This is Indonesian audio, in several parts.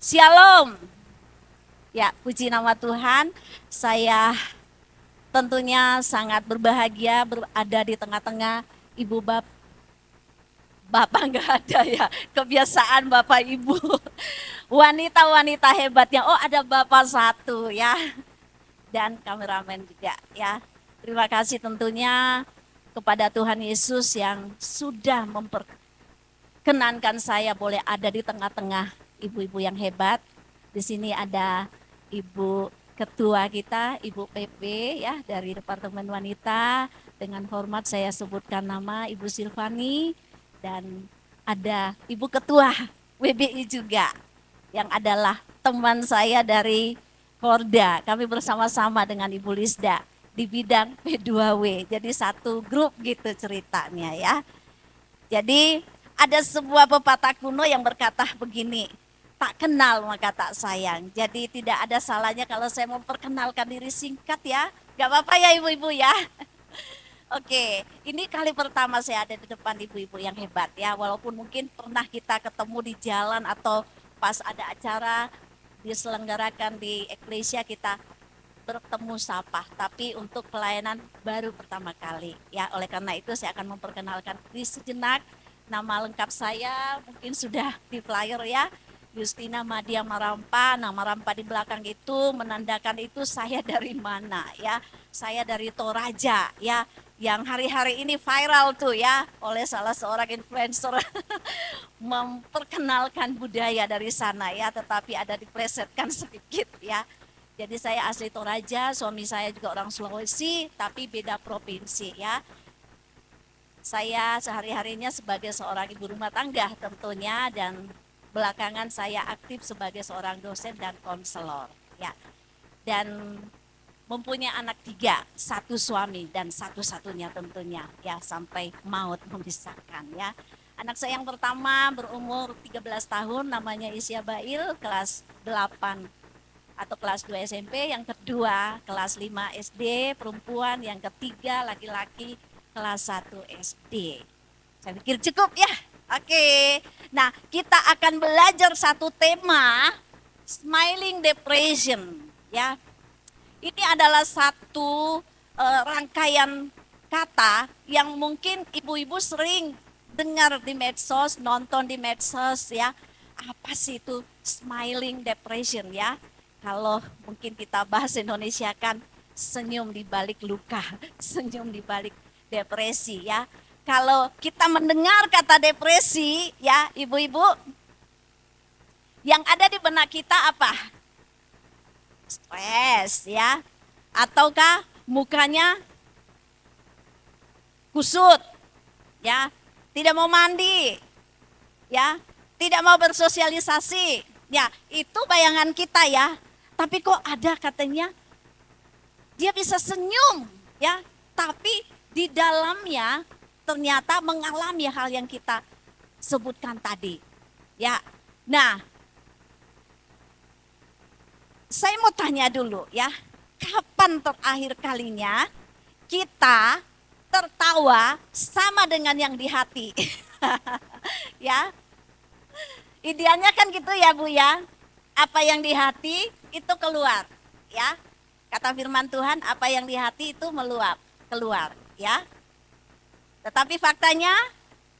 Shalom. Ya, puji nama Tuhan. Saya tentunya sangat berbahagia berada di tengah-tengah ibu bapak nggak ada ya. Kebiasaan bapak ibu. Wanita-wanita hebatnya. Oh, ada bapak satu ya. Dan kameramen juga ya. Terima kasih tentunya kepada Tuhan Yesus yang sudah memperkenankan saya boleh ada di tengah-tengah ibu-ibu yang hebat. Di sini ada Ibu Ketua kita, Ibu PP ya dari Departemen Wanita. Dengan hormat saya sebutkan nama Ibu Silvani dan ada Ibu Ketua WBI juga yang adalah teman saya dari Korda. Kami bersama-sama dengan Ibu Lisda di bidang P2W. Jadi satu grup gitu ceritanya ya. Jadi ada sebuah pepatah kuno yang berkata begini, tak kenal maka tak sayang. Jadi tidak ada salahnya kalau saya memperkenalkan diri singkat ya. Gak apa-apa ya ibu-ibu ya. Oke, ini kali pertama saya ada di depan ibu-ibu yang hebat ya. Walaupun mungkin pernah kita ketemu di jalan atau pas ada acara diselenggarakan di Eklesia kita bertemu sapa. Tapi untuk pelayanan baru pertama kali ya. Oleh karena itu saya akan memperkenalkan diri sejenak. Nama lengkap saya mungkin sudah di flyer ya. Justina Madia Marampa, nama Rampa di belakang itu menandakan itu saya dari mana ya. Saya dari Toraja ya, yang hari-hari ini viral tuh ya oleh salah seorang influencer memperkenalkan budaya dari sana ya, tetapi ada diplesetkan sedikit ya. Jadi saya asli Toraja, suami saya juga orang Sulawesi, tapi beda provinsi ya. Saya sehari-harinya sebagai seorang ibu rumah tangga tentunya, dan belakangan saya aktif sebagai seorang dosen dan konselor ya. Dan mempunyai anak 3, 1 suami dan satu-satunya tentunya ya sampai maut memisahkan ya. Anak saya yang pertama berumur 13 tahun namanya Isya Bail, kelas 8 atau kelas 2 SMP, yang kedua kelas 5 SD perempuan, yang ketiga laki-laki kelas 1 SD. Saya pikir cukup ya. Oke. Nah, kita akan belajar satu tema, smiling depression ya. Ini adalah satu rangkaian kata yang mungkin ibu-ibu sering dengar di medsos, nonton di medsos ya. Apa sih itu smiling depression ya? Kalau mungkin kita bahas Indonesia kan senyum di balik luka, senyum di balik depresi ya. Kalau kita mendengar kata depresi ya ibu-ibu, yang ada di benak kita apa? Stres ya, ataukah mukanya kusut ya, tidak mau mandi ya, tidak mau bersosialisasi ya, itu bayangan kita ya. Tapi kok ada katanya dia bisa senyum ya, tapi di dalamnya ternyata mengalami hal yang kita sebutkan tadi ya. Nah, saya mau tanya dulu ya, kapan terakhir kalinya kita tertawa sama dengan yang di hati? Ya, idealnya kan gitu ya Bu ya, apa yang di hati itu keluar ya. Kata firman Tuhan, apa yang di hati itu meluap, keluar ya. Tetapi faktanya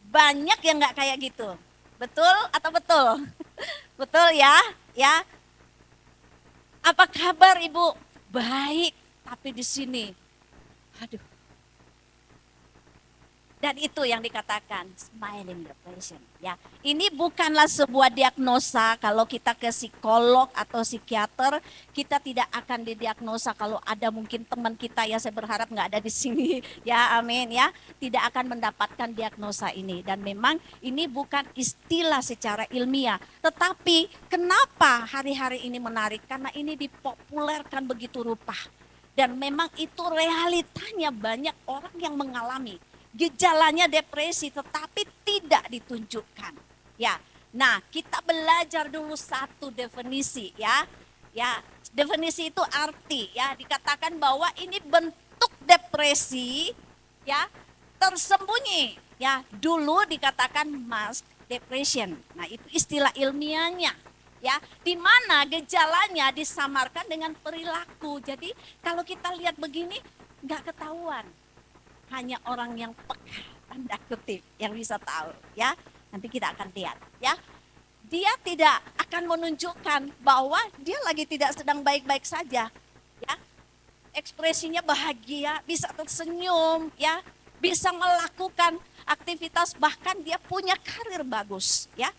banyak yang gak kayak gitu. Betul atau betul? Betul ya, ya. Apa kabar Ibu? Baik, tapi di sini, aduh. Dan itu yang dikatakan smiling depression. Ya, ini bukanlah sebuah diagnosa. Kalau kita ke psikolog atau psikiater, kita tidak akan didiagnosa. Kalau ada mungkin teman kita ya, saya berharap nggak ada di sini. Ya, amin ya. Tidak akan mendapatkan diagnosa ini. Dan memang ini bukan istilah secara ilmiah. Tetapi kenapa hari-hari ini menarik? Karena ini dipopulerkan begitu rupa. Dan memang itu realitanya, banyak orang yang mengalami gejalanya depresi tetapi tidak ditunjukkan. Ya. Nah, kita belajar dulu satu definisi ya. Ya, definisi itu arti ya, dikatakan bahwa ini bentuk depresi ya tersembunyi ya. Dulu dikatakan mask depression. Nah, itu istilah ilmiahnya. ya, di mana gejalanya disamarkan dengan perilaku. Jadi kalau kita lihat begini nggak ketahuan, hanya orang yang peka tanda kutip yang bisa tahu, ya. Nanti kita akan lihat, ya. Dia tidak akan menunjukkan bahwa dia lagi tidak sedang baik-baik saja, ya. Ekspresinya bahagia, bisa tersenyum, ya, bisa melakukan aktivitas, bahkan dia punya karir bagus, ya.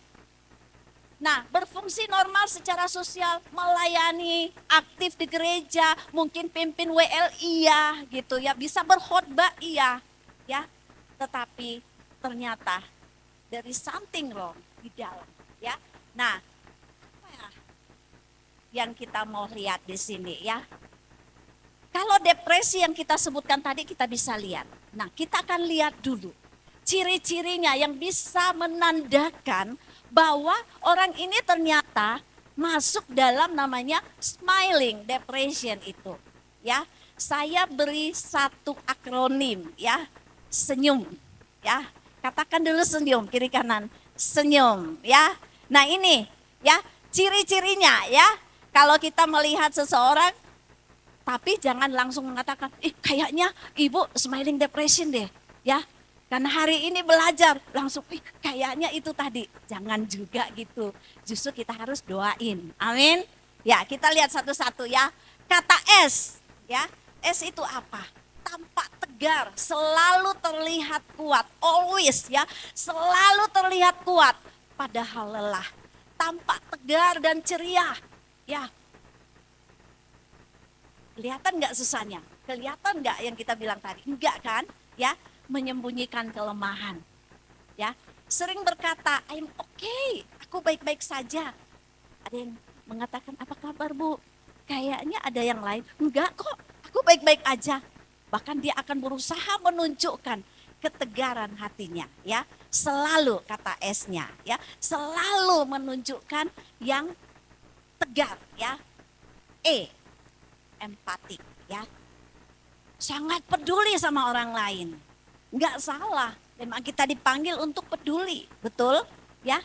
Nah, berfungsi normal secara sosial, melayani, aktif di gereja, mungkin pimpin WLI ya, gitu ya, bisa berkhotbah iya, ya. Tetapi ternyata there is something wrong di dalam, ya. Nah, apa ya yang kita mau lihat di sini, ya? Kalau depresi yang kita sebutkan tadi kita bisa lihat. Nah, kita akan lihat dulu ciri-cirinya yang bisa menandakan bahwa orang ini ternyata masuk dalam namanya smiling depression itu. Ya, saya beri satu akronim, ya. Senyum, ya. Katakan dulu senyum, kiri kanan. Senyum, ya. Nah, ini ya ciri-cirinya, ya. Kalau kita melihat seseorang, tapi jangan langsung mengatakan, kayaknya ibu smiling depression deh, ya. Karena hari ini belajar langsung, kayaknya itu tadi. Jangan juga gitu. Justru kita harus doain. Amin. Ya, kita lihat satu-satu ya. Kata S, ya. S itu apa? Tampak tegar, selalu terlihat kuat, always ya. Selalu terlihat kuat padahal lelah. Tampak tegar dan ceria. Ya, kelihatan nggak susahnya? Kelihatan nggak yang kita bilang tadi? Enggak kan? Ya, menyembunyikan kelemahan. Ya, sering berkata, I'm okay, aku baik-baik saja. Ada yang mengatakan, apa kabar Bu? Kayaknya ada yang lain. Enggak kok, aku baik-baik aja. Bahkan dia akan berusaha menunjukkan ketegaran hatinya, ya. Selalu kata S-nya, ya, selalu menunjukkan yang tegar, ya. E, empatik, ya. Sangat peduli sama orang lain. Enggak salah, memang kita dipanggil untuk peduli, betul? Ya.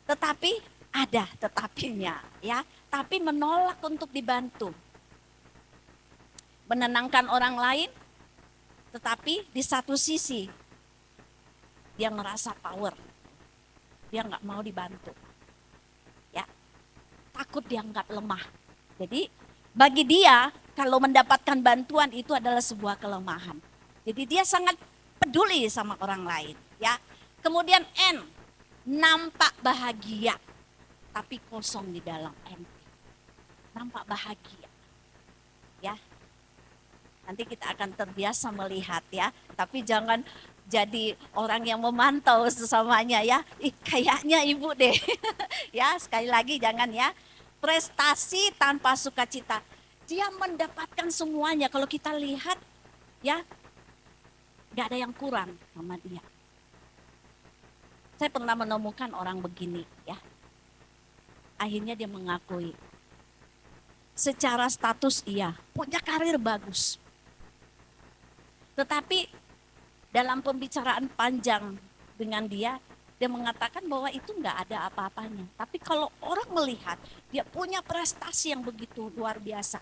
Tetapi ada tetapinya, ya. Tapi menolak untuk dibantu. Menenangkan orang lain, tetapi di satu sisi dia ngerasa power. Dia nggak mau dibantu. Ya. Takut dianggap lemah. Jadi bagi dia kalau mendapatkan bantuan itu adalah sebuah kelemahan. Jadi dia sangat peduli sama orang lain, ya. Kemudian N, nampak bahagia tapi kosong di dalam M. Nampak bahagia. Ya. Nanti kita akan terbiasa melihat, ya. Tapi jangan jadi orang yang memantau sesamanya, ya. Kayaknya ibu deh. Ya, sekali lagi jangan, ya. Prestasi tanpa sukacita. Dia mendapatkan semuanya. Kalau kita lihat, ya, gak ada yang kurang sama dia. Saya pernah menemukan orang begini, ya. Akhirnya dia mengakui. Secara status iya, punya karir bagus. Tetapi dalam pembicaraan panjang dengan dia mengatakan bahwa itu gak ada apa-apanya. Tapi kalau orang melihat dia punya prestasi yang begitu luar biasa,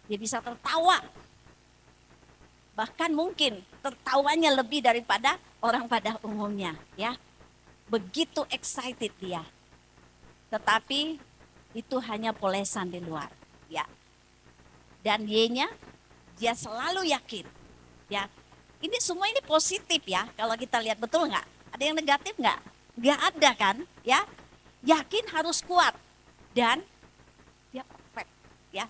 dia bisa tertawa. Bahkan mungkin tertawanya lebih daripada orang pada umumnya, ya. Begitu excited dia. Tetapi itu hanya polesan di luar, ya. Dan Y-nya dia selalu yakin, ya. Ini semua ini positif, ya. Kalau kita lihat, betul nggak? Ada yang negatif nggak? Nggak ada kan, ya. Yakin harus kuat dan dia perfect, ya.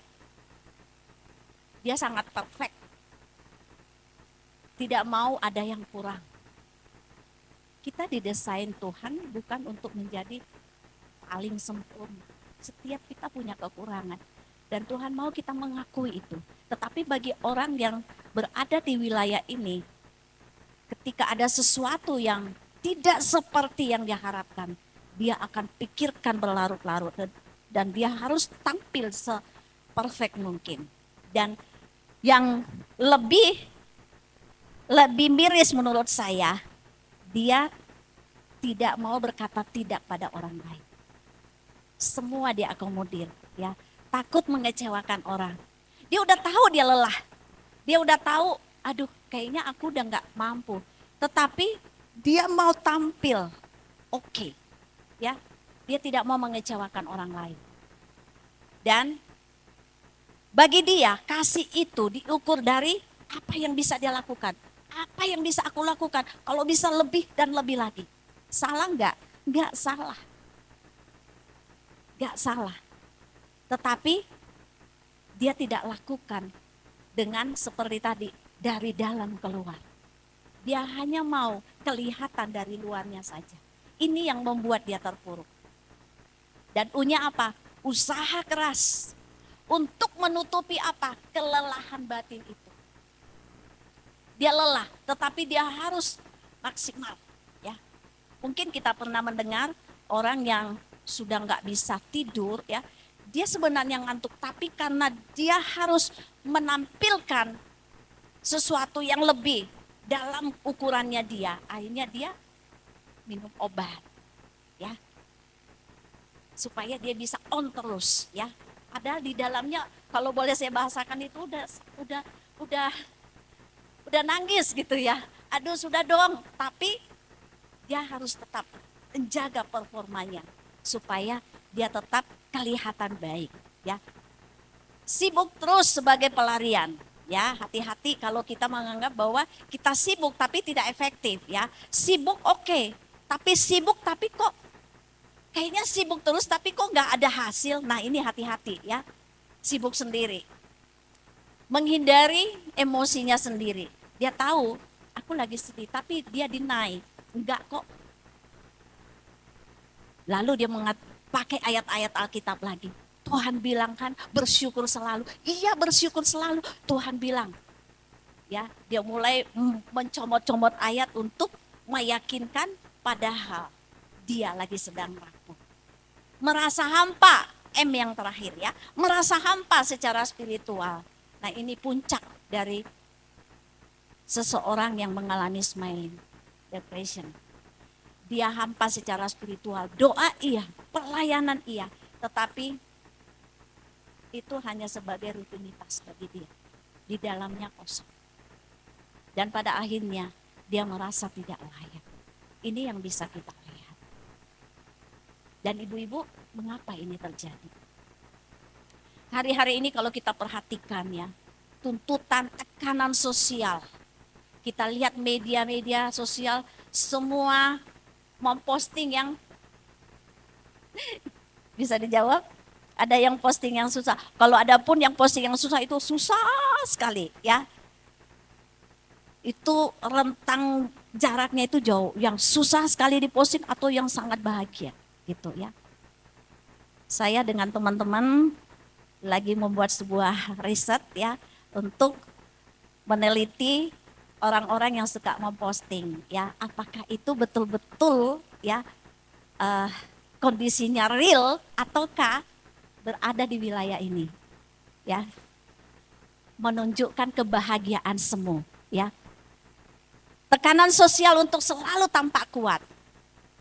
Dia sangat perfect. Tidak mau ada yang kurang. Kita didesain Tuhan bukan untuk menjadi paling sempurna. Setiap kita punya kekurangan. Dan Tuhan mau kita mengakui itu. Tetapi bagi orang yang berada di wilayah ini, ketika ada sesuatu yang tidak seperti yang dia harapkan, dia akan pikirkan berlarut-larut. Dan dia harus tampil se-perfect mungkin. Dan yang lebih miris menurut saya, dia tidak mau berkata tidak pada orang lain. semua dia akomodir, ya. Takut mengecewakan orang. Dia udah tahu dia lelah. Dia udah tahu, aduh kayaknya aku udah nggak mampu. Tetapi dia mau tampil, oke, ya. Dia tidak mau mengecewakan orang lain. Dan bagi dia kasih itu diukur dari apa yang bisa dia lakukan. Apa yang bisa aku lakukan? Kalau bisa lebih dan lebih lagi. Salah enggak? Enggak salah. Enggak salah. Tetapi dia tidak lakukan dengan seperti tadi, dari dalam keluar. Dia hanya mau kelihatan dari luarnya saja. Ini yang membuat dia terpuruk. Dan U-nya apa? Usaha keras untuk menutupi apa? Kelelahan batin itu. Dia lelah, tetapi dia harus maksimal. Ya, mungkin kita pernah mendengar orang yang sudah nggak bisa tidur, ya, dia sebenarnya ngantuk, tapi karena dia harus menampilkan sesuatu yang lebih dalam ukurannya dia, akhirnya dia minum obat, ya, supaya dia bisa on terus, ya. Padahal di dalamnya, kalau boleh saya bahasakan itu udah udah nangis gitu ya. Aduh sudah dong, tapi dia harus tetap menjaga performanya supaya dia tetap kelihatan baik, ya. Sibuk terus sebagai pelarian, ya. Hati-hati kalau kita menganggap bahwa kita sibuk tapi tidak efektif, ya. Sibuk oke, tapi sibuk tapi kok kayaknya sibuk terus tapi kok nggak ada hasil. Nah, ini hati-hati, ya. Sibuk sendiri. Menghindari emosinya sendiri. Dia tahu aku lagi sedih tapi dia deny. Enggak kok. Lalu dia pakai ayat-ayat Alkitab lagi. Tuhan bilang kan bersyukur selalu. Iya bersyukur selalu. Tuhan bilang. Ya, dia mulai mencomot-comot ayat untuk meyakinkan padahal dia lagi sedang rapuh. Merasa hampa, M yang terakhir ya. Merasa hampa secara spiritual. Nah, ini puncak dari seseorang yang mengalami smiling depression. Dia hampa secara spiritual. Doa iya, pelayanan iya, tetapi itu hanya sebagai rutinitas bagi dia. Di dalamnya kosong. Dan pada akhirnya dia merasa tidak layak. Ini yang bisa kita lihat. Dan ibu-ibu, mengapa ini terjadi? Hari-hari ini kalau kita perhatikan ya, tuntutan tekanan sosial. Kita lihat media-media sosial semua memposting yang bisa dijawab. Ada yang posting yang susah. Kalau ada pun yang posting yang susah itu susah sekali ya. Itu rentang jaraknya itu jauh. Yang susah sekali diposting atau yang sangat bahagia gitu ya. Saya dengan teman-teman lagi membuat sebuah riset ya untuk meneliti orang-orang yang suka memposting ya, apakah itu betul-betul ya kondisinya real ataukah berada di wilayah ini ya, menunjukkan kebahagiaan semu ya. Tekanan sosial untuk selalu tampak kuat.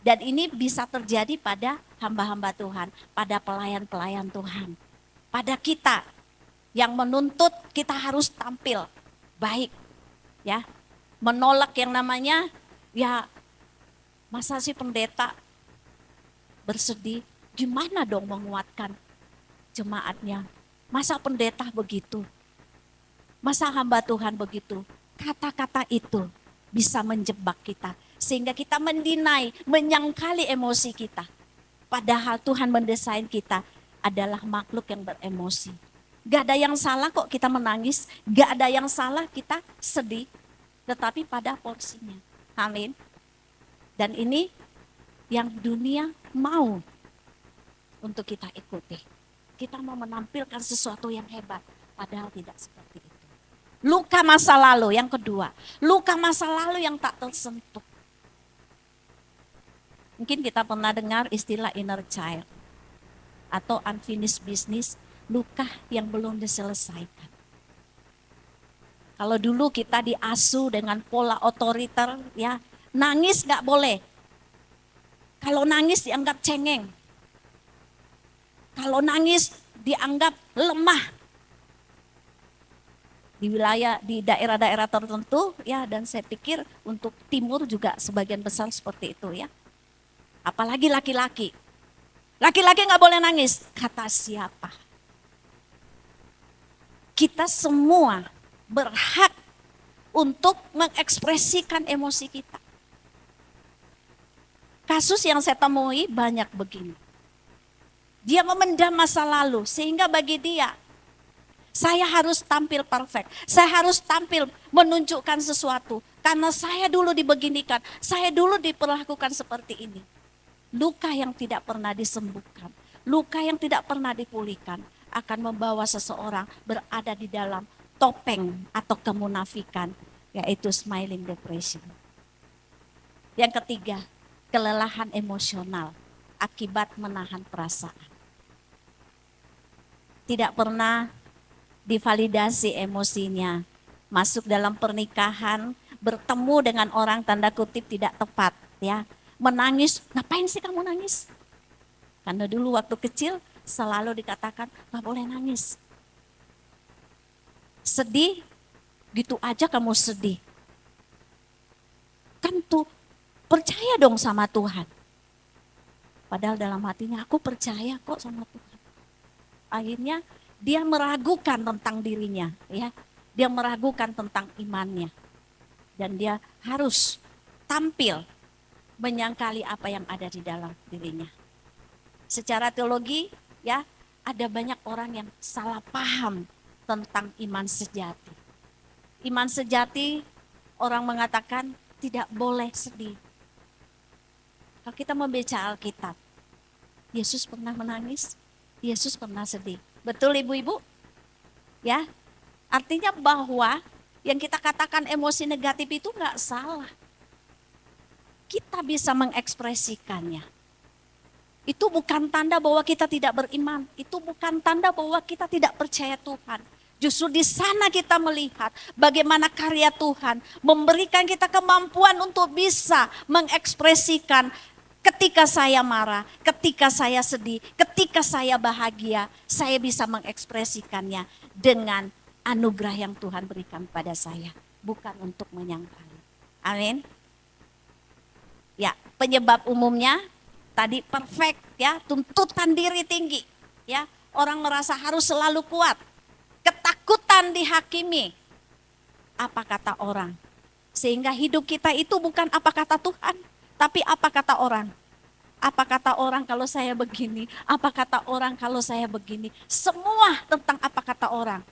Dan ini bisa terjadi pada hamba-hamba Tuhan, pada pelayan-pelayan Tuhan. Pada kita yang menuntut kita harus tampil baik ya. Menolak yang namanya ya masa sih pendeta bersedih, gimana dong menguatkan jemaatnya? Masa pendeta begitu? Masa hamba Tuhan begitu? Kata-kata itu bisa menjebak kita sehingga kita mendinai, menyangkali emosi kita. Padahal Tuhan mendesain kita adalah makhluk yang beremosi. Gak ada yang salah kok kita menangis, gak ada yang salah kita sedih, tetapi pada porsinya. Amin. Dan ini yang dunia mau untuk kita ikuti. Kita mau menampilkan sesuatu yang hebat, padahal tidak seperti itu. Luka masa lalu yang kedua, luka masa lalu yang tak tersentuh. Mungkin kita pernah dengar istilah inner child atau unfinished business, luka yang belum diselesaikan. Kalau dulu kita diasuh dengan pola otoriter, ya nangis nggak boleh. Kalau nangis dianggap cengeng. Kalau nangis dianggap lemah di daerah-daerah tertentu ya, dan saya pikir untuk timur juga sebagian besar seperti itu ya. Apalagi laki-laki. Laki-laki nggak boleh nangis. Kata siapa? Kita semua berhak untuk mengekspresikan emosi kita. Kasus yang saya temui banyak begini. Dia memendam masa lalu sehingga bagi dia, saya harus tampil perfect. Saya harus tampil menunjukkan sesuatu. Karena saya dulu dibeginikan. Saya dulu diperlakukan seperti ini. Luka yang tidak pernah disembuhkan. Luka yang tidak pernah dipulihkan. Akan membawa seseorang berada di dalam topeng atau kemunafikan. Yaitu smiling depression. Yang ketiga, kelelahan emosional. Akibat menahan perasaan. Tidak pernah divalidasi emosinya. Masuk dalam pernikahan, bertemu dengan orang tanda kutip tidak tepat, ya. Menangis, ngapain sih kamu nangis? Karena dulu waktu kecil selalu dikatakan nggak boleh nangis. Sedih, gitu aja kamu sedih. Kan tuh percaya dong sama Tuhan. Padahal dalam hatinya aku percaya kok sama Tuhan. Akhirnya dia meragukan tentang dirinya, ya. Dia meragukan tentang imannya. Dan dia harus tampil menyangkali apa yang ada di dalam dirinya. Secara teologi, ya, ada banyak orang yang salah paham tentang iman sejati. Iman sejati, orang mengatakan tidak boleh sedih. Kalau kita membaca Alkitab, Yesus pernah menangis, Yesus pernah sedih. Betul ibu-ibu? Ya, artinya bahwa yang kita katakan emosi negatif itu enggak salah. Kita bisa mengekspresikannya. Itu bukan tanda bahwa kita tidak beriman. Itu bukan tanda bahwa kita tidak percaya Tuhan. Justru di sana kita melihat bagaimana karya Tuhan memberikan kita kemampuan untuk bisa mengekspresikan. Ketika saya marah, ketika saya sedih, ketika saya bahagia, saya bisa mengekspresikannya dengan anugerah yang Tuhan berikan pada saya, bukan untuk menyangkali. Amin. Ya, penyebab umumnya tadi perfect, ya, tuntutan diri tinggi, ya. Orang merasa harus selalu kuat. Ketakutan dihakimi. Apa kata orang? Sehingga hidup kita itu bukan apa kata Tuhan, tapi apa kata orang? Apa kata orang kalau saya begini? Apa kata orang kalau saya begini? Semua tentang apa kata orang.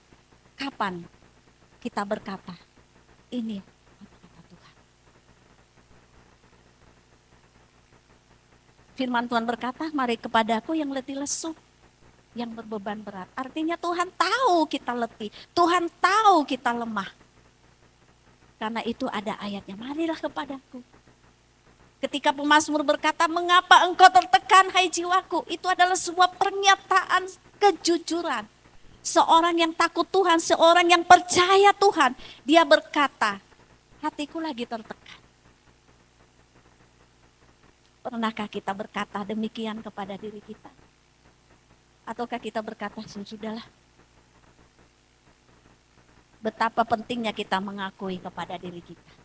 Kapan kita berkata, ini apa kata Tuhan? Firman Tuhan berkata, mari kepadaku yang letih lesu, yang berbeban berat. Artinya Tuhan tahu kita letih, Tuhan tahu kita lemah. Karena itu ada ayatnya, marilah kepadaku. Ketika pemazmur berkata, mengapa engkau tertekan hai jiwaku? Itu adalah sebuah pernyataan kejujuran. Seorang yang takut Tuhan, seorang yang percaya Tuhan. Dia berkata, hatiku lagi tertekan. Pernahkah kita berkata demikian kepada diri kita? Ataukah kita berkata, sudahlah. Betapa pentingnya kita mengakui kepada diri kita.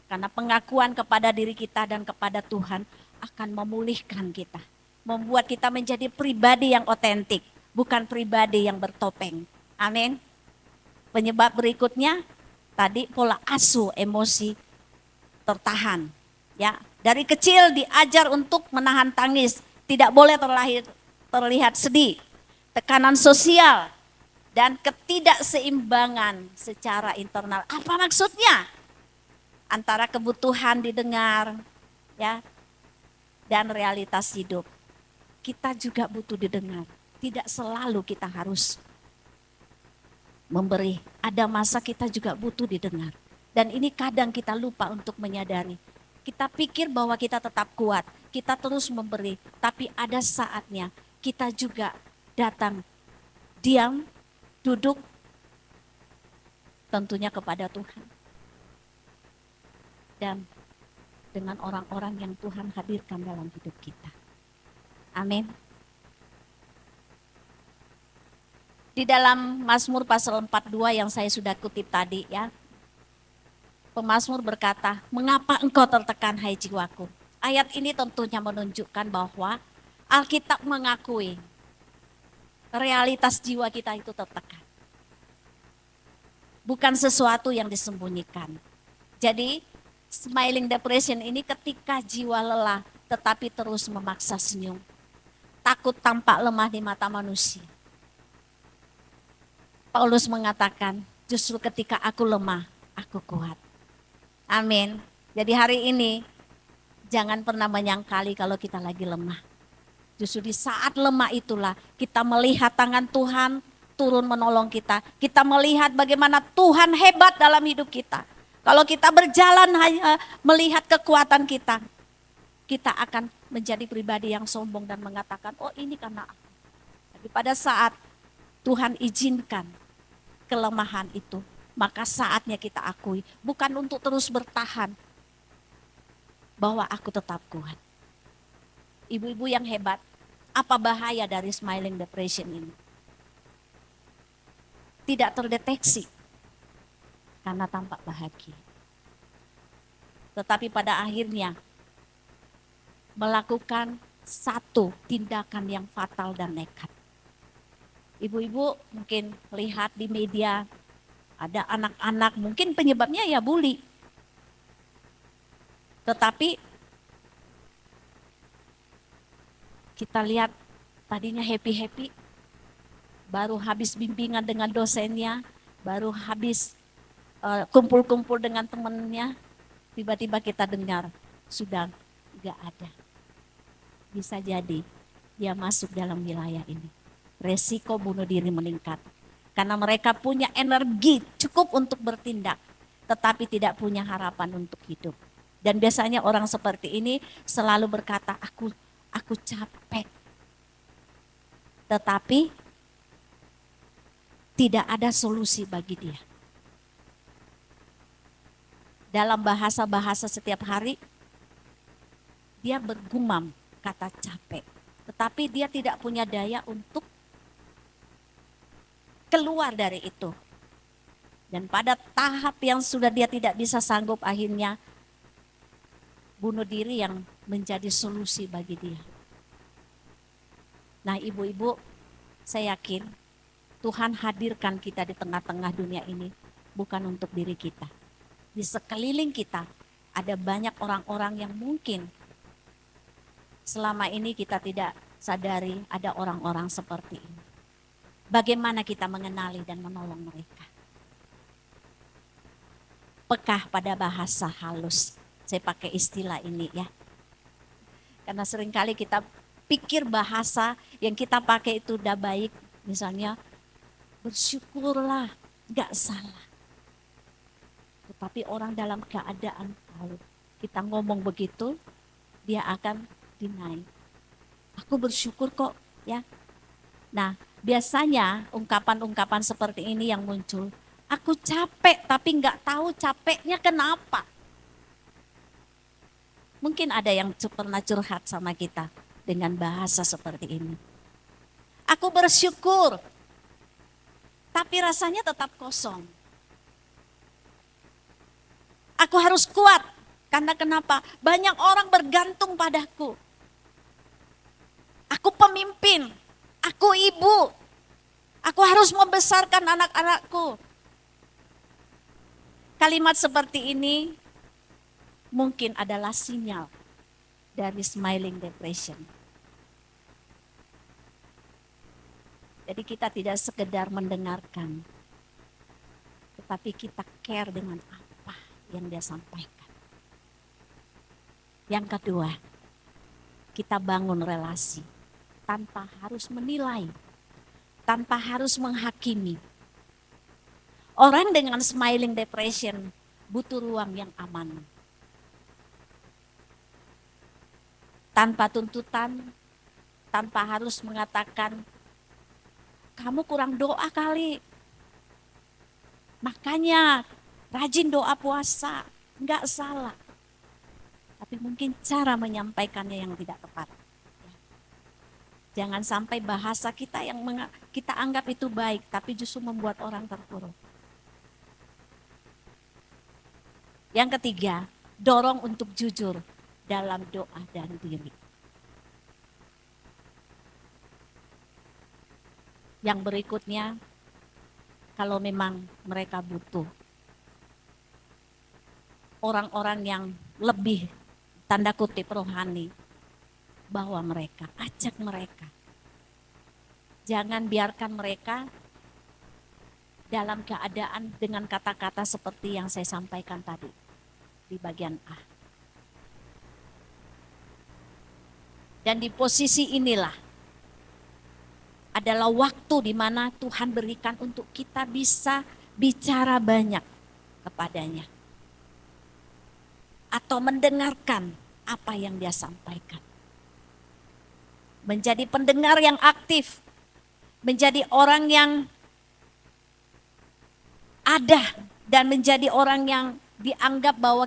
Karena pengakuan kepada diri kita dan kepada Tuhan akan memulihkan kita. Membuat kita menjadi pribadi yang otentik, bukan pribadi yang bertopeng. Amin. Penyebab berikutnya, tadi pola asuh emosi tertahan. Ya, dari kecil diajar untuk menahan tangis, tidak boleh terlihat sedih. Tekanan sosial dan ketidakseimbangan secara internal. Apa maksudnya? Antara kebutuhan didengar, ya, dan realitas hidup. Kita juga butuh didengar. Tidak selalu kita harus memberi. Ada masa kita juga butuh didengar. Dan ini kadang kita lupa untuk menyadari. Kita pikir bahwa kita tetap kuat. Kita terus memberi. Tapi ada saatnya kita juga datang, diam, duduk, tentunya kepada Tuhan. Dan dengan orang-orang yang Tuhan hadirkan dalam hidup kita. Amin. Di dalam Mazmur pasal 42 yang saya sudah kutip tadi ya. Pemazmur berkata, "Mengapa engkau tertekan hai jiwaku?" Ayat ini tentunya menunjukkan bahwa Alkitab mengakui realitas jiwa kita itu tertekan. Bukan sesuatu yang disembunyikan. Jadi smiling depression ini ketika jiwa lelah tetapi terus memaksa senyum. Takut tampak lemah di mata manusia. Paulus mengatakan, justru ketika aku lemah, aku kuat. Amin. Jadi hari ini jangan pernah menyangkali kalau kita lagi lemah. Justru di saat lemah itulah kita melihat tangan Tuhan turun menolong kita. Kita melihat bagaimana Tuhan hebat dalam hidup kita. Kalau kita berjalan hanya melihat kekuatan kita, kita akan menjadi pribadi yang sombong dan mengatakan, oh ini karena aku. Tapi pada saat Tuhan izinkan kelemahan itu, maka saatnya kita akui. Bukan untuk terus bertahan, bahwa aku tetap kuat. Ibu-ibu yang hebat, apa bahaya dari smiling depression ini? Tidak terdeteksi karena tampak bahagia. Tetapi pada akhirnya melakukan satu tindakan yang fatal dan nekat. Ibu-ibu mungkin lihat di media ada anak-anak, mungkin penyebabnya ya bully. Tetapi kita lihat tadinya happy-happy, baru habis bimbingan dengan dosennya, baru habis kumpul-kumpul dengan temannya, tiba-tiba kita dengar sudah gak ada. Bisa jadi dia masuk dalam wilayah ini. Resiko bunuh diri meningkat. Karena mereka punya energi cukup untuk bertindak, tetapi tidak punya harapan untuk hidup. Dan biasanya orang seperti ini selalu berkata, aku capek. Tetapi tidak ada solusi bagi dia. Dalam bahasa-bahasa setiap hari, dia bergumam kata capek. Tetapi dia tidak punya daya untuk keluar dari itu. Dan pada tahap yang sudah dia tidak bisa sanggup, akhirnya bunuh diri yang menjadi solusi bagi dia. Nah ibu-ibu, saya yakin Tuhan hadirkan kita di tengah-tengah dunia ini bukan untuk diri kita. Di sekeliling kita ada banyak orang-orang yang mungkin selama ini kita tidak sadari ada orang-orang seperti ini. Bagaimana kita mengenali dan menolong mereka? Pekah pada bahasa halus. Saya pakai istilah ini ya. Karena seringkali kita pikir bahasa yang kita pakai itu udah baik. Misalnya bersyukurlah, gak salah. Tetapi orang dalam keadaan tahu kita ngomong begitu, dia akan deny. Aku bersyukur kok ya. Nah biasanya ungkapan-ungkapan seperti ini yang muncul. Aku capek tapi gak tahu capeknya kenapa. Mungkin ada yang pernah curhat sama kita dengan bahasa seperti ini. Aku bersyukur, tapi rasanya tetap kosong. Aku harus kuat, karena kenapa? Banyak orang bergantung padaku. Aku pemimpin, aku ibu, aku harus membesarkan anak-anakku. Kalimat seperti ini mungkin adalah sinyal dari smiling depression. Jadi kita tidak sekedar mendengarkan, tetapi kita care dengan apa yang dia sampaikan. Yang kedua, kita bangun relasi tanpa harus menilai, tanpa harus menghakimi. Orang dengan smiling depression butuh ruang yang aman. Tanpa tuntutan, tanpa harus mengatakan, kamu kurang doa kali. Makanya rajin doa puasa, enggak salah. Tapi mungkin cara menyampaikannya yang tidak tepat. Jangan sampai bahasa kita yang kita anggap itu baik, tapi justru membuat orang terpuruk. Yang ketiga, dorong untuk jujur dalam doa dan diri. Yang berikutnya, kalau memang mereka butuh orang-orang yang lebih tanda kutip rohani, bawa mereka, ajak mereka. Jangan biarkan mereka dalam keadaan dengan kata-kata seperti yang saya sampaikan tadi di bagian A. Dan di posisi inilah adalah waktu di mana Tuhan berikan untuk kita bisa bicara banyak kepadanya. Atau mendengarkan apa yang dia sampaikan. Menjadi pendengar yang aktif. Menjadi orang yang ada dan menjadi orang yang dianggap bahwa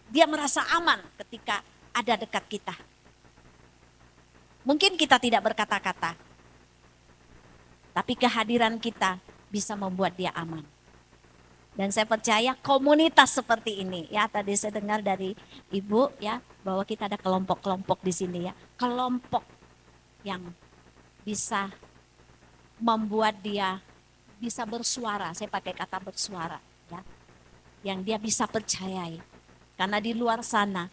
dia merasa aman ketika ada dekat kita. Mungkin kita tidak berkata-kata, tapi kehadiran kita bisa membuat dia aman. Dan saya percaya komunitas seperti ini, ya tadi saya dengar dari Ibu ya bahwa kita ada kelompok-kelompok di sini ya, kelompok yang bisa membuat dia bisa bersuara, saya pakai kata bersuara ya, yang dia bisa percayai. Karena di luar sana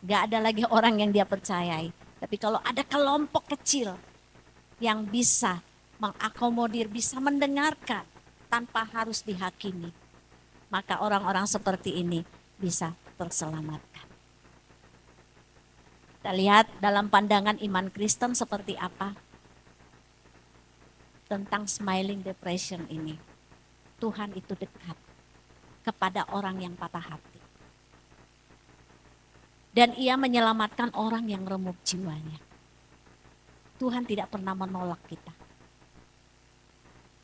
gak ada lagi orang yang dia percayai. Tapi kalau ada kelompok kecil yang bisa mengakomodir, bisa mendengarkan tanpa harus dihakimi, maka orang-orang seperti ini bisa terselamatkan. Kita lihat dalam pandangan iman Kristen seperti apa tentang smiling depression ini. Tuhan itu dekat kepada orang yang patah hati. Dan ia menyelamatkan orang yang remuk jiwanya. Tuhan tidak pernah menolak kita.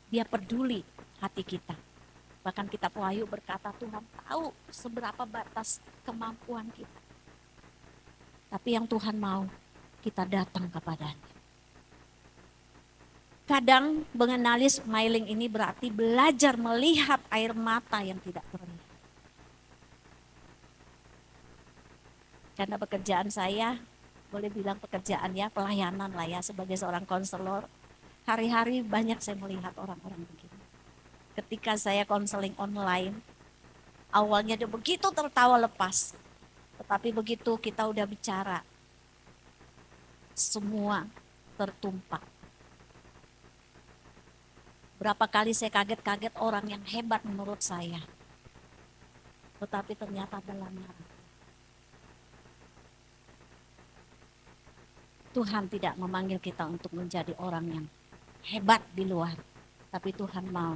Dia peduli hati kita. Bahkan kitab Wahyu berkata Tuhan tahu seberapa batas kemampuan kita. Tapi yang Tuhan mau kita datang kepadanya. Kadang mengenali smiling ini berarti belajar melihat air mata yang tidak terlihat. Karena pekerjaan saya, boleh bilang pekerjaan ya, pelayanan lah ya sebagai seorang konselor. Hari-hari banyak saya melihat orang-orang begini. Ketika saya konseling online, awalnya dia begitu tertawa lepas. Tetapi begitu kita udah bicara, semua tertumpah. Berapa kali saya kaget-kaget orang yang hebat menurut saya. Tetapi ternyata dalamnya Tuhan tidak memanggil kita untuk menjadi orang yang hebat di luar. Tapi Tuhan mau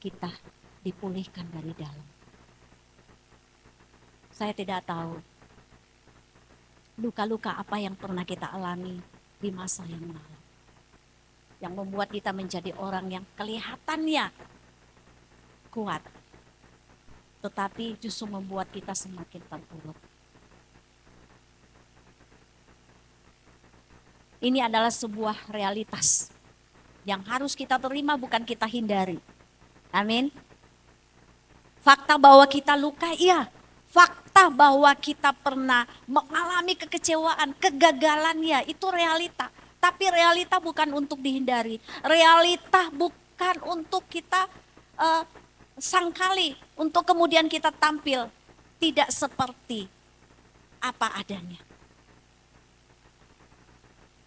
kita dipulihkan dari dalam. Saya tidak tahu luka-luka apa yang pernah kita alami di masa yang lalu. Yang membuat kita menjadi orang yang kelihatannya kuat. Tetapi justru membuat kita semakin terpuruk. Ini adalah sebuah realitas yang harus kita terima, bukan kita hindari. Amin. Fakta bahwa kita luka, iya. Fakta bahwa kita pernah mengalami kekecewaan, kegagalan, ya itu realita. Tapi realita bukan untuk dihindari. Realita bukan untuk kita sangkali, untuk kemudian kita tampil tidak seperti apa adanya.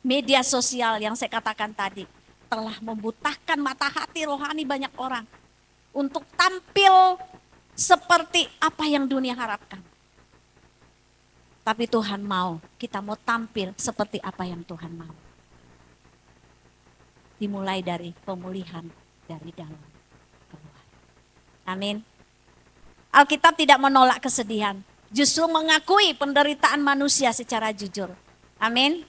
Media sosial yang saya katakan tadi telah membutahkan mata hati rohani banyak orang untuk tampil seperti apa yang dunia harapkan. Tapi Tuhan mau, kita mau tampil seperti apa yang Tuhan mau. Dimulai dari pemulihan dari dalam keluar. Amin. Alkitab tidak menolak kesedihan, justru mengakui penderitaan manusia secara jujur. Amin.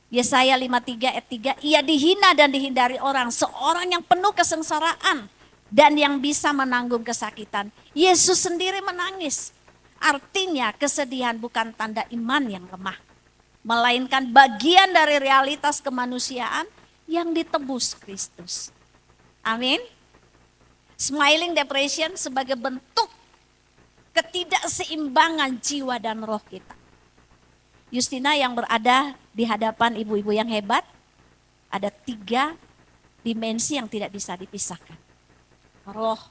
Yesaya 53 ayat 3, ia dihina dan dihindari orang, seorang yang penuh kesengsaraan dan yang bisa menanggung kesakitan. Yesus sendiri menangis. Artinya kesedihan bukan tanda iman yang lemah. melainkan bagian dari realitas kemanusiaan yang ditebus Kristus. Amin. Smiling depression sebagai bentuk ketidakseimbangan jiwa dan roh kita. Justina yang berada di hadapan ibu-ibu yang hebat, ada 3 dimensi yang tidak bisa dipisahkan. Roh,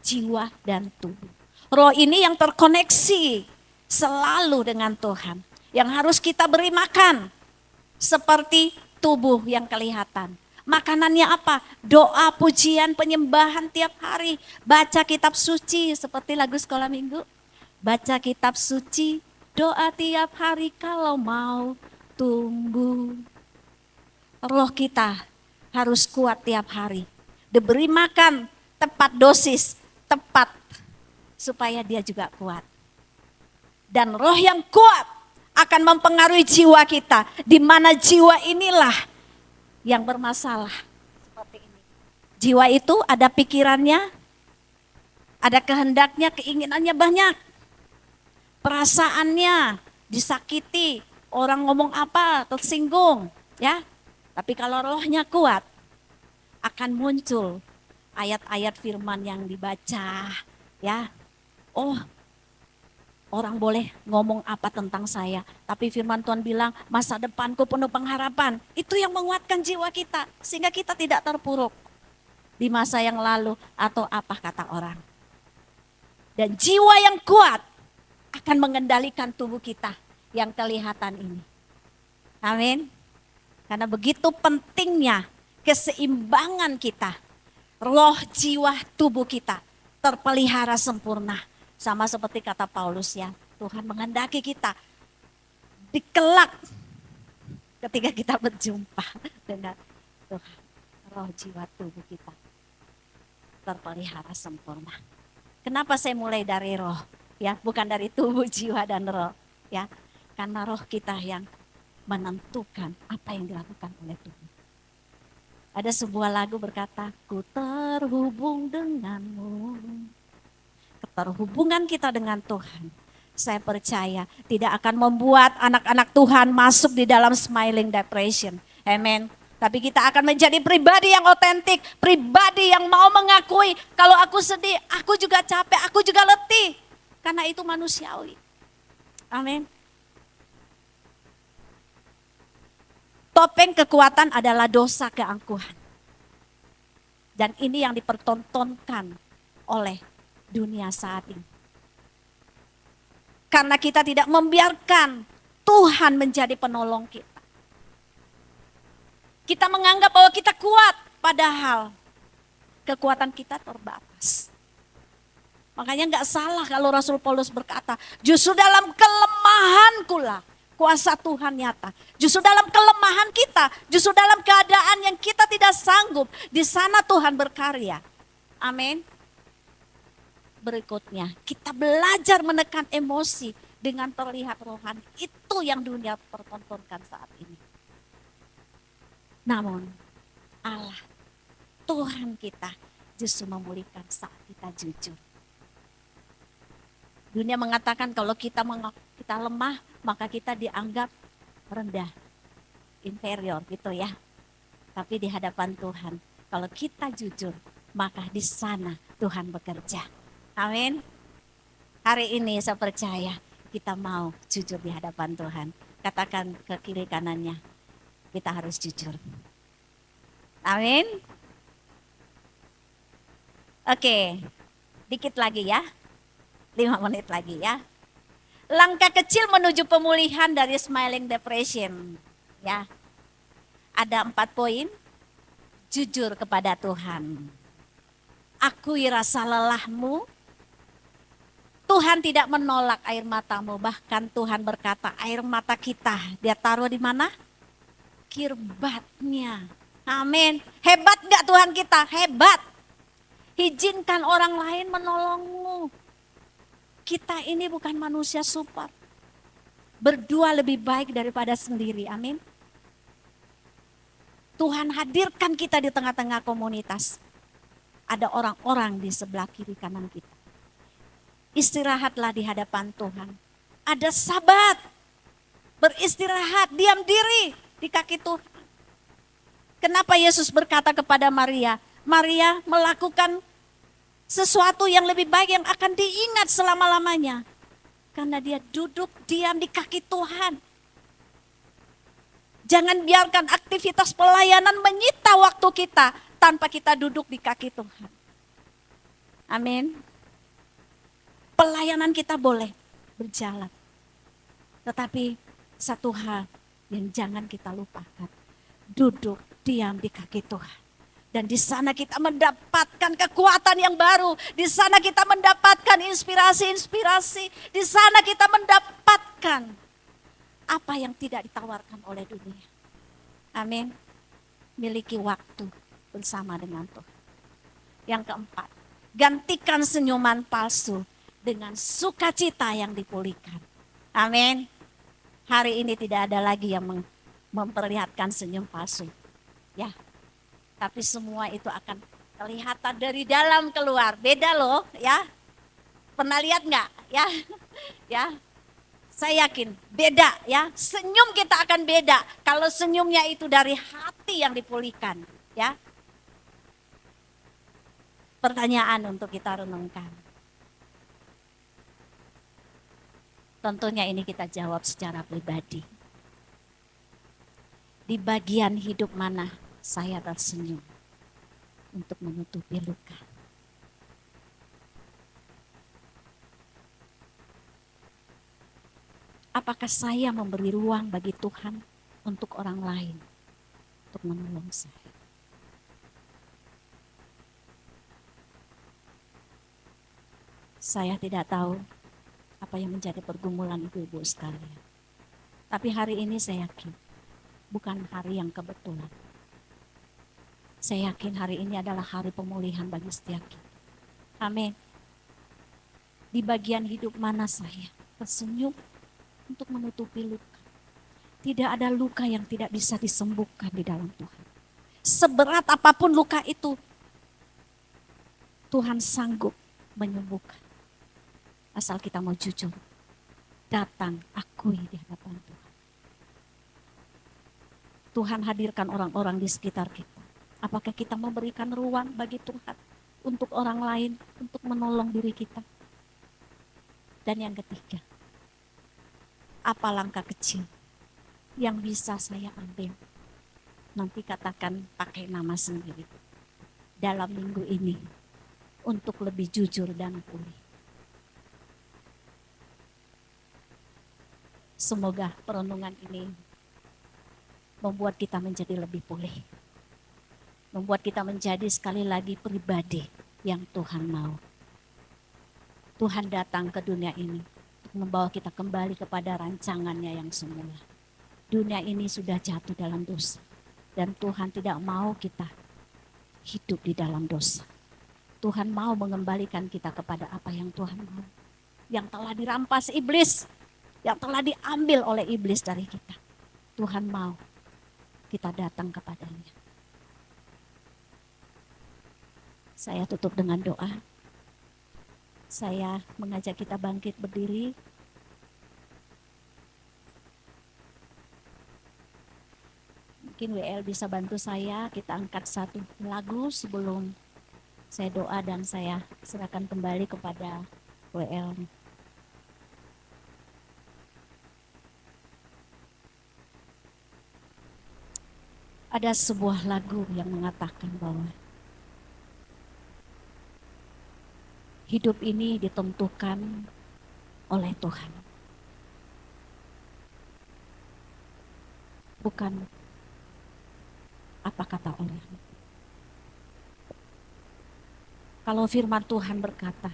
jiwa, dan tubuh. Roh ini yang terkoneksi selalu dengan Tuhan. Yang harus kita beri makan. Seperti tubuh yang kelihatan. Makanannya apa? Doa, pujian, penyembahan tiap hari. Baca kitab suci seperti lagu sekolah minggu. Baca kitab suci, doa tiap hari kalau mau tumbuh. Roh kita harus kuat tiap hari. Diberi makan tepat dosis, tepat supaya dia juga kuat. Dan roh yang kuat akan mempengaruhi jiwa kita, di mana jiwa inilah yang bermasalah. Seperti ini. Jiwa itu ada pikirannya, ada kehendaknya, keinginannya banyak. Perasaannya disakiti, orang ngomong apa tersinggung, ya. Tapi kalau rohnya kuat, akan muncul ayat-ayat firman yang dibaca, ya. Oh, orang boleh ngomong apa tentang saya, tapi firman Tuhan bilang masa depanku penuh pengharapan. Itu yang menguatkan jiwa kita, sehingga kita tidak terpuruk di masa yang lalu atau apa kata orang. Dan jiwa yang kuat akan mengendalikan tubuh kita yang kelihatan ini. Amin. Karena begitu pentingnya keseimbangan kita, roh, jiwa, tubuh kita terpelihara sempurna. Sama seperti kata Paulus ya, Tuhan menghendaki kita dikelak ketika kita berjumpa dengan Tuhan. Roh, jiwa, tubuh kita terpelihara sempurna. Kenapa saya mulai dari roh? Ya, bukan dari tubuh, jiwa, dan roh. Ya, karena roh kita yang menentukan apa yang dilakukan oleh Tuhan. Ada sebuah lagu berkata, ku terhubung denganmu. Keterhubungan kita dengan Tuhan, saya percaya tidak akan membuat anak-anak Tuhan masuk di dalam smiling depression. Amen. Tapi kita akan menjadi pribadi yang otentik, pribadi yang mau mengakui kalau aku sedih, aku juga capek, aku juga letih. Karena itu manusiawi. Amin. Topeng kekuatan adalah dosa keangkuhan. Dan ini yang dipertontonkan oleh dunia saat ini. Karena kita tidak membiarkan Tuhan menjadi penolong kita. Kita menganggap bahwa kita kuat, padahal kekuatan kita terbatas. Makanya gak salah kalau Rasul Paulus berkata, justru dalam kelemahanku lah kuasa Tuhan nyata. Justru dalam kelemahan kita, justru dalam keadaan yang kita tidak sanggup, di sana Tuhan berkarya. Amin. Berikutnya, kita belajar menekan emosi dengan terlihat rohani. Itu yang dunia pertontonkan saat ini. Namun, Allah, Tuhan kita justru memulihkan saat kita jujur. Dunia mengatakan kalau kita lemah, maka kita dianggap rendah, inferior gitu ya. Tapi di hadapan Tuhan, kalau kita jujur, maka di sana Tuhan bekerja. Amin. Hari ini saya percaya kita mau jujur di hadapan Tuhan. Katakan ke kiri kanannya, kita harus jujur. Amin. Oke, dikit lagi ya. 5 menit lagi ya. Langkah kecil menuju pemulihan dari smiling depression. Ya. Ada 4 poin. Jujur kepada Tuhan. Akui rasa lelahmu. Tuhan tidak menolak air matamu. Bahkan Tuhan berkata, air mata kita dia taruh di mana? Kirbatnya. Amin. Hebat gak Tuhan kita? Hebat. Izinkan orang lain menolongmu. Kita ini bukan manusia super. Berdua lebih baik daripada sendiri. Amin. Tuhan hadirkan kita di tengah-tengah komunitas. Ada orang-orang di sebelah kiri kanan kita. Istirahatlah di hadapan Tuhan. Ada sabat. beristirahat, diam diri di kaki Tuhan. Kenapa Yesus berkata kepada Maria, Maria melakukan sesuatu yang lebih baik yang akan diingat selama-lamanya. Karena dia duduk diam di kaki Tuhan. Jangan biarkan aktivitas pelayanan menyita waktu kita tanpa kita duduk di kaki Tuhan. Amin. Pelayanan kita boleh berjalan. Tetapi satu hal yang jangan kita lupakan. Duduk diam di kaki Tuhan. Dan di sana kita mendapatkan kekuatan yang baru. Di sana kita mendapatkan inspirasi-inspirasi. Di sana kita mendapatkan apa yang tidak ditawarkan oleh dunia. Amin. Miliki waktu bersama dengan Tuhan. Yang keempat, gantikan senyuman palsu dengan sukacita yang dipulihkan. Amin. Hari ini tidak ada lagi yang memperlihatkan senyum palsu. Ya. Tapi semua itu akan kelihatan dari dalam keluar. Beda loh, ya. Pernah lihat nggak? Ya, ya. Saya yakin beda, ya. Senyum kita akan beda kalau senyumnya itu dari hati yang dipulihkan, ya. Pertanyaan untuk kita renungkan. Tentunya ini kita jawab secara pribadi. Di bagian hidup mana saya tersenyum untuk menutupi luka? Apakah saya memberi ruang bagi Tuhan untuk orang lain, untuk menolong saya? Saya tidak tahu apa yang menjadi pergumulan ibu-ibu sekalian. Tapi hari ini saya yakin bukan hari yang kebetulan. Saya yakin hari ini adalah hari pemulihan bagi setiap kita. Amin. Di bagian hidup mana saya tersenyum untuk menutupi luka? Tidak ada luka yang tidak bisa disembuhkan di dalam Tuhan. Seberat apapun luka itu, Tuhan sanggup menyembuhkan. Asal kita mau jujur, datang akui di hadapan Tuhan. Tuhan hadirkan orang-orang di sekitar kita. Apakah kita memberikan ruang bagi Tuhan untuk orang lain, untuk menolong diri kita? Dan yang ketiga, apa langkah kecil yang bisa saya ambil? Nanti katakan pakai nama sendiri. Dalam minggu ini, untuk lebih jujur dan pulih. Semoga perenungan ini membuat kita menjadi lebih pulih. Membuat kita menjadi sekali lagi pribadi yang Tuhan mau. Tuhan datang ke dunia ini untuk membawa kita kembali kepada rancangannya yang semula. Dunia ini sudah jatuh dalam dosa. Dan Tuhan tidak mau kita hidup di dalam dosa. Tuhan mau mengembalikan kita kepada apa yang Tuhan mau. Yang telah dirampas iblis. Yang telah diambil oleh iblis dari kita. Tuhan mau kita datang kepadanya. Saya tutup dengan doa. Saya mengajak kita bangkit berdiri. Mungkin WL bisa bantu saya, kita angkat satu lagu sebelum saya doa dan saya serahkan kembali kepada WL. Ada sebuah lagu yang mengatakan bahwa hidup ini ditentukan oleh Tuhan. Bukan apa kata orang. Kalau firman Tuhan berkata,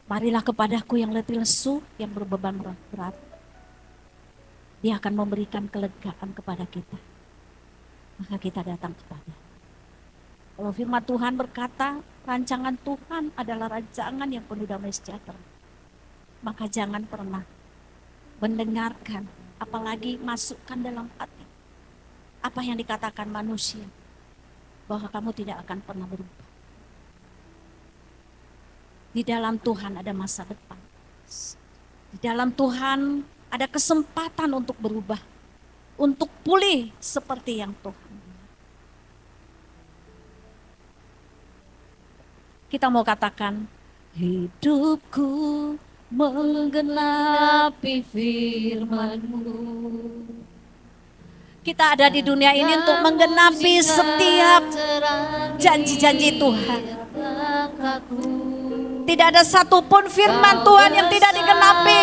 marilah kepadaku yang letih lesu, yang berbeban berat. Dia akan memberikan kelegaan kepada kita. Maka kita datang kepada. Kalau firman Tuhan berkata, rancangan Tuhan adalah rancangan yang penuh damai sejahtera. Maka jangan pernah mendengarkan, apalagi masukkan dalam hati apa yang dikatakan manusia, bahwa kamu tidak akan pernah berubah. Di dalam Tuhan ada masa depan. Di dalam Tuhan ada kesempatan untuk berubah, untuk pulih seperti yang Tuhan. Kita mau katakan, hidupku menggenapi firman-Mu. Kita ada di dunia ini untuk menggenapi setiap janji-janji Tuhan. Tidak ada satupun firman Tuhan yang tidak digenapi.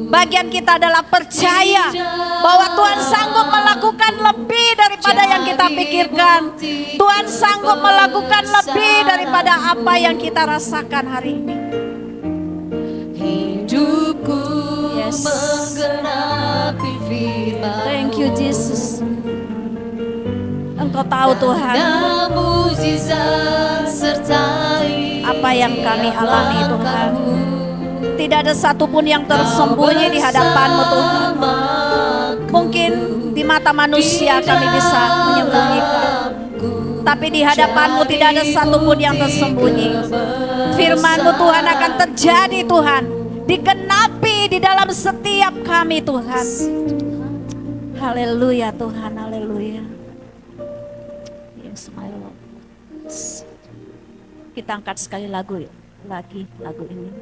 Bagian kita adalah percaya bahwa Tuhan sanggup melakukan lebih daripada yang kita pikirkan. Tuhan sanggup melakukan lebih daripada apa yang kita rasakan hari ini. Hidupku menggenapi firman. Thank you Jesus. Engkau tahu Tuhan apa yang kami alami Tuhan. Tidak ada satupun yang tersembunyi di hadapan-Mu Tuhan. Mungkin di mata manusia kami bisa menyembunyikan, tapi di hadapan-Mu tidak ada satupun yang tersembunyi. Firman-Mu Tuhan akan terjadi Tuhan, digenapi di dalam setiap kami Tuhan. Haleluya Tuhan, haleluya. Yes my Lord. Kita angkat sekali lagi lagu ini.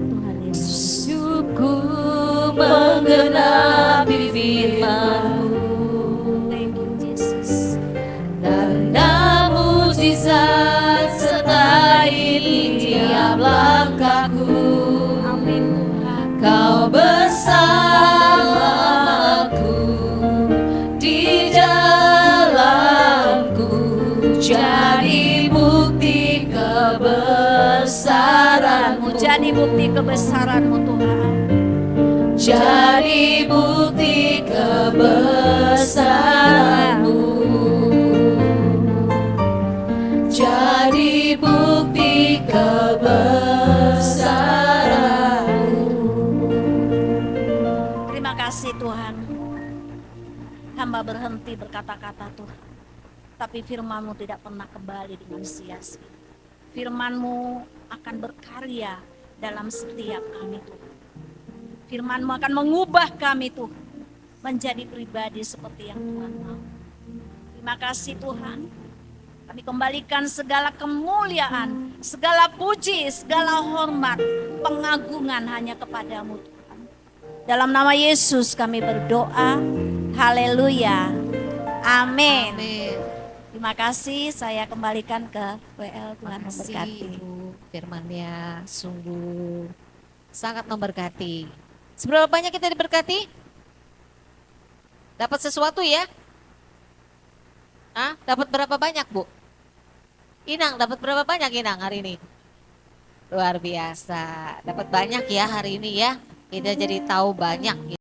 Tuhan Yesus. Hidupku menggenapi firman-Mu. Thank you Jesus. Tanda mukjizat sertai tiap langkahku. Amin Tuhan. Kau bersamaku di jalanku, jadi bukti kebesaran-Mu. Jadi bukti kebesaran-Mu Tuhan. Jadi bukti kebesaran-Mu. Jadi bukti kebesaran-Mu. Terima kasih Tuhan. Hamba berhenti berkata-kata Tuhan, tapi firman-Mu tidak pernah kembali dengan sia-sia. Firman-Mu akan berkarya dalam setiap kami Tuhan. Firman-Mu akan mengubah kami Tuhan menjadi pribadi seperti yang Tuhan mau. Terima kasih Tuhan. Kami kembalikan segala kemuliaan, segala puji, segala hormat, pengagungan hanya kepada-Mu Tuhan. Dalam nama Yesus kami berdoa. Haleluya. Amin. Terima kasih, saya kembalikan ke WL. Tuhan memberkati. Ibu, firman-Nya sungguh sangat memberkati. Seberapa banyak kita diberkati? Dapat sesuatu ya? Dapat berapa banyak Bu? Inang, dapat berapa banyak Inang hari ini? Luar biasa, dapat banyak ya hari ini ya. Kita jadi tahu banyak.